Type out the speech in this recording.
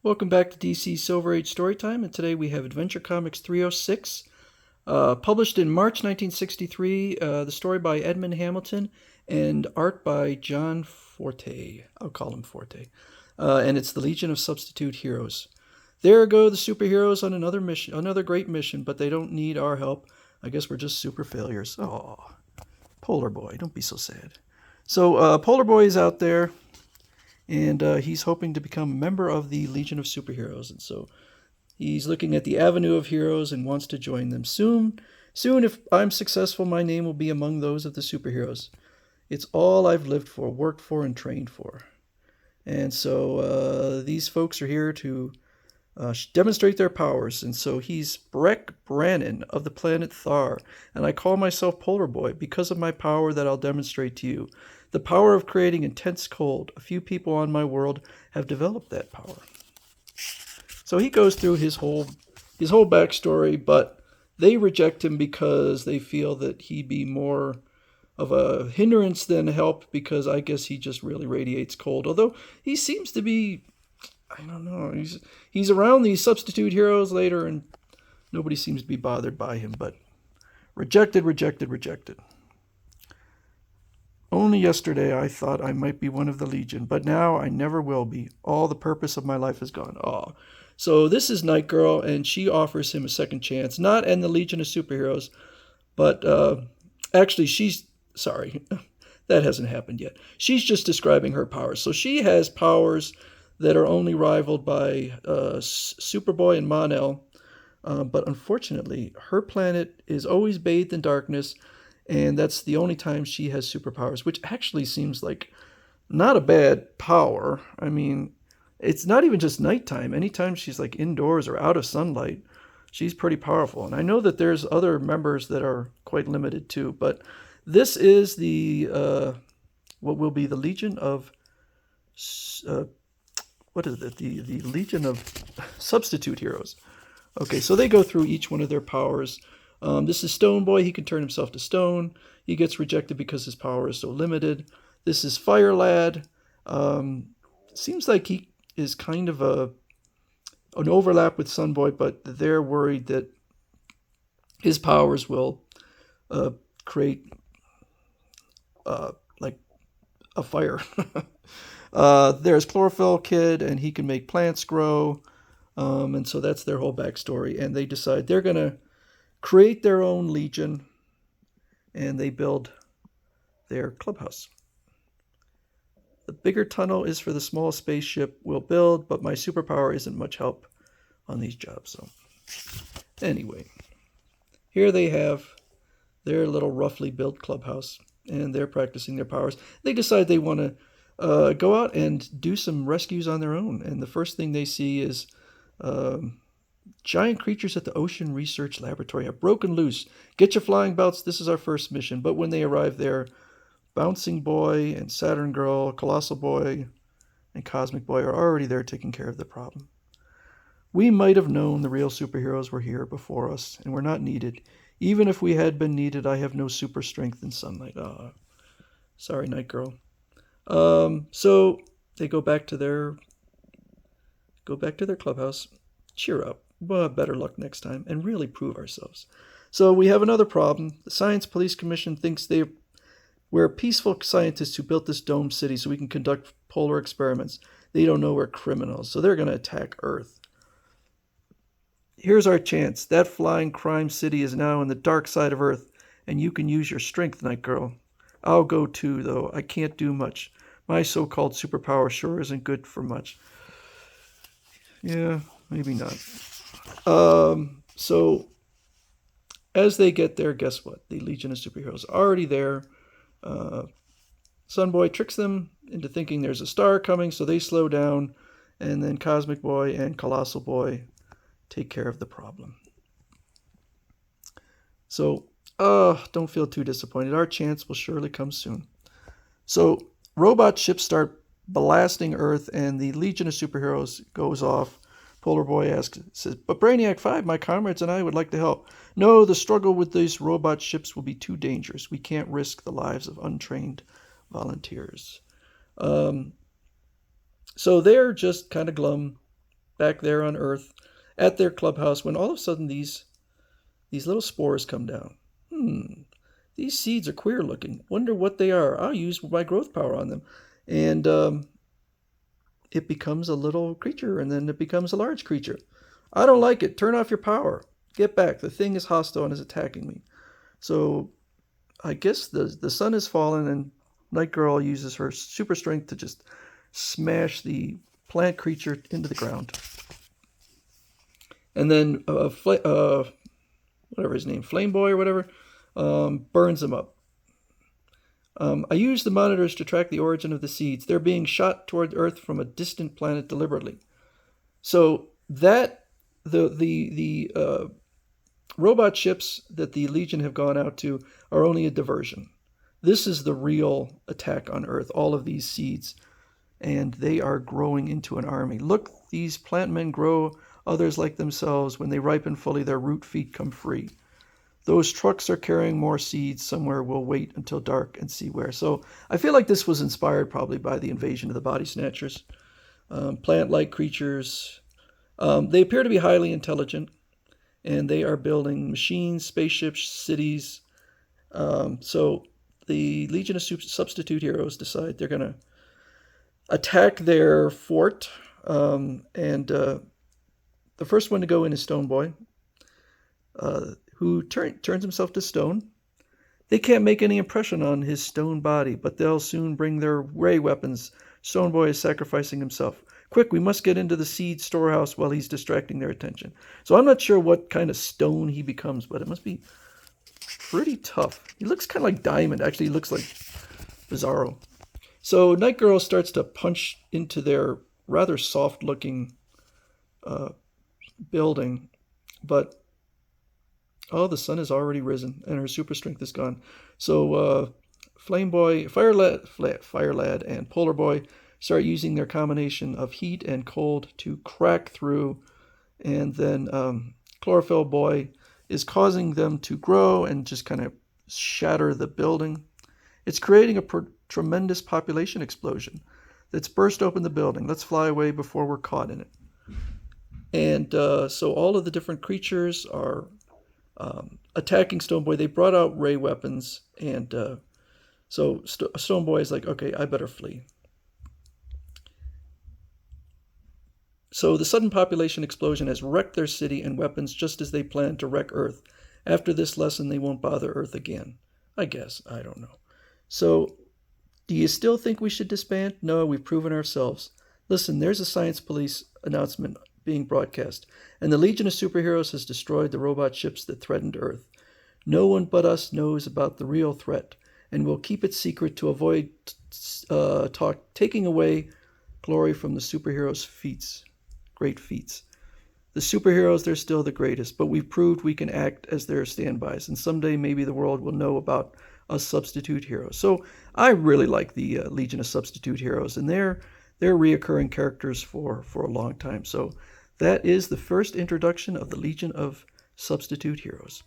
Welcome back to DC Silver Age Storytime, and today we have Adventure Comics 306, published in March 1963. The story by Edmund Hamilton and art by John Forte. I'll call him Forte. And it's the Legion of Substitute Heroes. There go the superheroes on another mission, another great mission, but they don't need our help. I guess we're just super failures. Oh, Polar Boy, don't be so sad. So Polar Boy is out there, and he's hoping to become a member of the Legion of Superheroes. And so he's looking at the avenue of heroes and wants to join them. Soon, if I'm successful, my name will be among those of the superheroes. It's all I've lived for, worked for, and trained for. And so these folks are here to demonstrate their powers. And so he's Breck Brannon of the planet Thar, and I call myself Polar Boy because of my power that I'll demonstrate to you. The power of creating intense cold. A few people on my world have developed that power. So he goes through his whole backstory, but they reject him because they feel that he'd be more of a hindrance than help, because I guess he just really radiates cold. Although he seems to be, I don't know, he's around these substitute heroes later, and nobody seems to be bothered by him. But rejected, rejected, rejected. Only yesterday I thought I might be one of the Legion, but now I never will be. All the purpose of my life is gone. Oh. So this is Night Girl, and she offers him a second chance, not in the Legion of Superheroes, but actually sorry, that hasn't happened yet. She's just describing her powers. So she has powers that are only rivaled by Superboy and Mon-El, but unfortunately, her planet is always bathed in darkness, and that's the only time she has superpowers, which actually seems like not a bad power. I mean, it's not even just nighttime. Anytime she's like indoors or out of sunlight, she's pretty powerful. And I know that there's other members that are quite limited too, but this is the what will be the Legion of what is it? The Legion of Substitute Heroes. Okay, so they go through each one of their powers. This is Stone Boy. He can turn himself to stone. He gets rejected because his power is so limited. This is Fire Lad. Seems like he is kind of an overlap with Sun Boy, but they're worried that his powers will create like a fire. There's Chlorophyll Kid, and he can make plants grow. And so that's their whole backstory. And they decide they're going to create their own legion, and they build their clubhouse. The bigger tunnel is for the small spaceship we'll build, but my superpower isn't much help on these jobs. So anyway, here they have their little roughly built clubhouse, and they're practicing their powers. They decide they want to go out and do some rescues on their own, and the first thing they see is giant creatures at the Ocean Research Laboratory have broken loose. Get your flying belts. This is our first mission. But when they arrive there, Bouncing Boy and Saturn Girl, Colossal Boy, and Cosmic Boy are already there taking care of the problem. We might have known the real superheroes were here before us, and were not needed. Even if we had been needed, I have no super strength in sunlight. Sorry, Night Girl. So they go back to their clubhouse. Cheer up. Well, better luck next time, and really prove ourselves. So we have another problem. The Science Police Commission thinks we're peaceful scientists who built this dome city so we can conduct polar experiments. They don't know we're criminals, so they're going to attack Earth. Here's our chance. That flying crime city is now on the dark side of Earth, and you can use your strength, Night Girl. I'll go too, though. I can't do much. My so-called superpower sure isn't good for much. Yeah, maybe not. So as they get there, guess what? The Legion of Superheroes are already there. Sun Boy tricks them into thinking there's a star coming, so they slow down, and then Cosmic Boy and Colossal Boy take care of the problem. So, don't feel too disappointed. Our chance will surely come soon. So, robot ships start blasting Earth, and the Legion of Superheroes goes off. Polar Boy says, but Brainiac 5, my comrades and I would like to help. No, the struggle with these robot ships will be too dangerous. We can't risk the lives of untrained volunteers. So they're just kind of glum back there on Earth at their clubhouse when all of a sudden these little spores come down. These seeds are queer looking. Wonder what they are. I'll use my growth power on them. And it becomes a little creature, and then it becomes a large creature. I don't like it. Turn off your power. Get back. The thing is hostile and is attacking me. So I guess the sun has fallen, and Night Girl uses her super strength to just smash the plant creature into the ground. And then whatever his name, Flame Boy or whatever, burns him up. I use the monitors to track the origin of the seeds. They're being shot toward Earth from a distant planet deliberately. So that the robot ships that the Legion have gone out to are only a diversion. This is the real attack on Earth, all of these seeds. And they are growing into an army. Look, these plant men grow others like themselves. When they ripen fully, their root feet come free. Those trucks are carrying more seeds. Somewhere we'll wait until dark and see where. So I feel like this was inspired probably by the invasion of the Body Snatchers. Plant-like creatures. They appear to be highly intelligent, and they are building machines, spaceships, cities. So the Legion of Substitute Heroes decide they're going to attack their fort. The first one to go in is Stone Boy, who turns himself to stone. They can't make any impression on his stone body, but they'll soon bring their ray weapons. Stone Boy is sacrificing himself. Quick, we must get into the seed storehouse while he's distracting their attention. So I'm not sure what kind of stone he becomes, but it must be pretty tough. He looks kind of like Diamond. Actually, he looks like Bizarro. So Night Girl starts to punch into their rather soft-looking building, but the sun has already risen and her super strength is gone. So Flame Boy, Fire Lad, and Polar Boy start using their combination of heat and cold to crack through, and then Chlorophyll Boy is causing them to grow and just kind of shatter the building. It's creating a tremendous population explosion that's burst open the building. Let's fly away before we're caught in it. And so all of the different creatures are attacking Stone Boy. They brought out ray weapons, and so Stone Boy is like, okay, I better flee. So the sudden population explosion has wrecked their city and weapons just as they planned to wreck Earth. After this lesson, they won't bother Earth again. I guess. I don't know. So, do you still think we should disband? No, we've proven ourselves. Listen, there's a Science Police announcement being broadcast, and the Legion of Superheroes has destroyed the robot ships that threatened Earth. No one but us knows about the real threat, and we'll keep it secret to avoid taking away glory from the superheroes' feats. Great feats. The superheroes, they're still the greatest, but we've proved we can act as their standbys, and someday maybe the world will know about us substitute heroes. So I really like the Legion of Substitute Heroes, and they're reoccurring characters for a long time. So that is the first introduction of the Legion of Substitute Heroes.